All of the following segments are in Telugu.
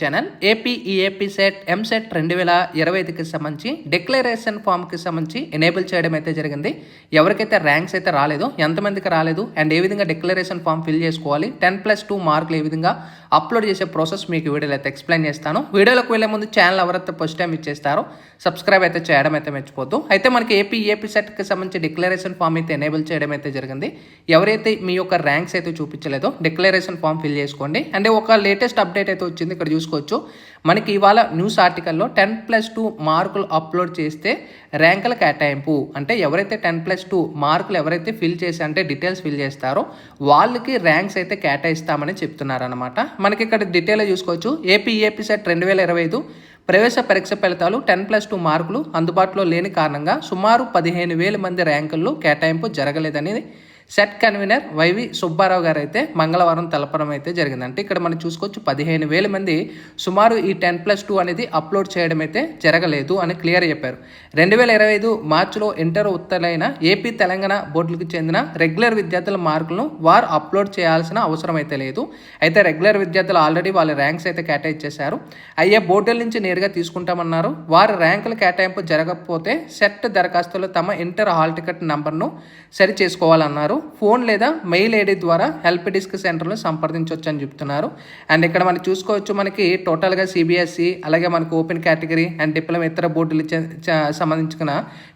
ఛానల్ ఏపీ సెట్ ఎంసెట్ 2025కి సంబంధించి డిక్లరేషన్ ఫామ్కి సంబంధించి ఎనేబుల్ చేయడం అయితే జరిగింది. ఎవరికైతే ర్యాంక్స్ అయితే రాలేదో, ఎంతమందికి రాలేదు అండ్ ఏ విధంగా డిక్లరేషన్ ఫామ్ ఫిల్ చేసుకోవాలి, 10+2 మార్కులు ఏ విధంగా అప్లోడ్ చేసే ప్రాసెస్ మీకు వీడియోలో అయితే ఎక్స్ప్లెయిన్ చేస్తాను. వీడియోలోకి వెళ్ళే ముందు ఛానల్ ఎవరైతే ఫస్ట్ టైం ఇచ్చేస్తారో సబ్స్క్రైబ్ అయితే చేయడం అయితే మర్చిపోద్దు. అయితే మనకి ఏపీ సెట్కి సంబంధించి డిక్లరేషన్ ఫామ్ అయితే ఎనేబుల్ చేయడం అయితే జరిగింది. ఎవరైతే మీ యొక్క ర్యాంక్స్ అయితే చూపించలేదో డిక్లరేషన్ ఫామ్ ఫిల్ చేసుకోండి. అంటే ఒక లేటెస్ట్ అప్డేట్ అయితే వచ్చింది, ఇక్కడ చూసుకోవచ్చు. మనకి ఇవాళ న్యూస్ ఆర్టికల్లో 10+2 మార్కులు అప్లోడ్ చేస్తే ర్యాంకుల కేటాయింపు, అంటే ఎవరైతే 10+2 మార్కులు ఎవరైతే ఫిల్ చేసి అంటే డీటెయిల్స్ ఫిల్ చేస్తారో వాళ్ళకి ర్యాంక్స్ అయితే కేటాయిస్తామని చెప్తున్నారనమాట. మనకి ఇక్కడ డీటెయిల్ చూసుకోవచ్చు. ఏపీ సెట్ 2025 ప్రవేశ పరీక్ష ఫలితాలు 10+2 మార్కులు అందుబాటులో లేని కారణంగా సుమారు 15,000 మంది ర్యాంకుల్లో కేటాయింపు జరగలేదని సెట్ కన్వీనర్ వైవి సుబ్బారావు గారు అయితే మంగళవారం తెలపడం అయితే జరిగింది. అంటే ఇక్కడ మనం చూసుకోవచ్చు, 15,000 మంది సుమారు ఈ 10+2 అనేది అప్లోడ్ చేయడం అయితే జరగలేదు అని క్లియర్ చెప్పారు. 2025 మార్చిలో ఇంటర్ ఉత్తర్వులైన ఏపీ తెలంగాణ బోర్డులకు చెందిన రెగ్యులర్ విద్యార్థుల మార్కులను వారు అప్లోడ్ చేయాల్సిన అవసరం అయితే లేదు. అయితే రెగ్యులర్ విద్యార్థులు ఆల్రెడీ వాళ్ళ ర్యాంక్స్ అయితే కేటాయించేశారు. అయ్యే బోర్డుల నుంచి నేరుగా తీసుకుంటామన్నారు. వారి ర్యాంకుల కేటాయింపు జరగకపోతే సెట్ దరఖాస్తులో తమ ఇంటర్ హాల్ టికెట్ నంబర్ను సరి చేసుకోవాలన్నారు. ఫోన్ లేదా మెయిల్ ఐడి ద్వారా హెల్ప్ డెస్క్ సెంటర్ను సంప్రదించవచ్చు అని చెప్తున్నారు. అండ్ ఇక్కడ మనం చూసుకోవచ్చు, మనకి టోటల్గా సిబిఎస్ఈ అలాగే మనకు ఓపెన్ కేటగిరీ అండ్ డిప్లొమా ఇతర బోర్డులు సంబంధించిన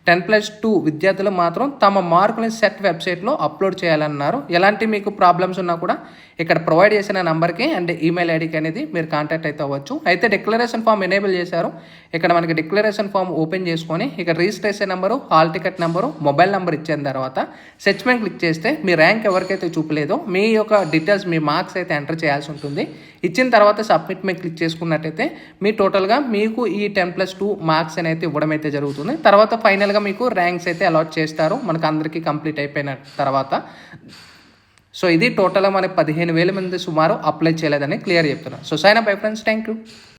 10+2 విద్యార్థులు మాత్రం తమ మార్కులను సెట్ వెబ్సైట్లో అప్లోడ్ చేయాలన్నారు. ఎలాంటి మీకు ప్రాబ్లమ్స్ ఉన్నా కూడా ఇక్కడ ప్రొవైడ్ చేసిన నెంబర్కి అండ్ ఈమెయిల్ ఐడికి అనేది మీరు కాంటాక్ట్ అయితే అవ్వచ్చు. అయితే డిక్లరేషన్ ఫామ్ ఎనేబుల్ చేశారు. ఇక్కడ మనకి డిక్లరేషన్ ఫామ్ ఓపెన్ చేసుకొని ఇక్కడ registration number, hall ticket number, mobile number ఇచ్చిన తర్వాత సెర్చ్మెంట్ క్లిక్ చేస్తే మీ ర్యాంక్ ఎవరికైతే చూపలేదో మీ యొక్క డీటెయిల్స్, మీ మార్క్స్ అయితే ఎంటర్ చేయాల్సి ఉంటుంది. ఇచ్చిన తర్వాత సబ్మిట్ మీద క్లిక్ చేసుకున్నట్టయితే మీ టోటల్గా మీకు ఈ 10+2 మార్క్స్ అనేది ఇవ్వడం అయితే జరుగుతుంది. తర్వాత ఫైనల్గా మీకు ర్యాంక్స్ అయితే అలాట్ చేస్తారు మనకు అందరికీ కంప్లీట్ అయిపోయిన తర్వాత. సో ఇది టోటల్గా మనకి 15,000 మంది సుమారు అప్లై చేయలేదని క్లియర్ చెప్తున్నారు. So sign up bye friends, thank you.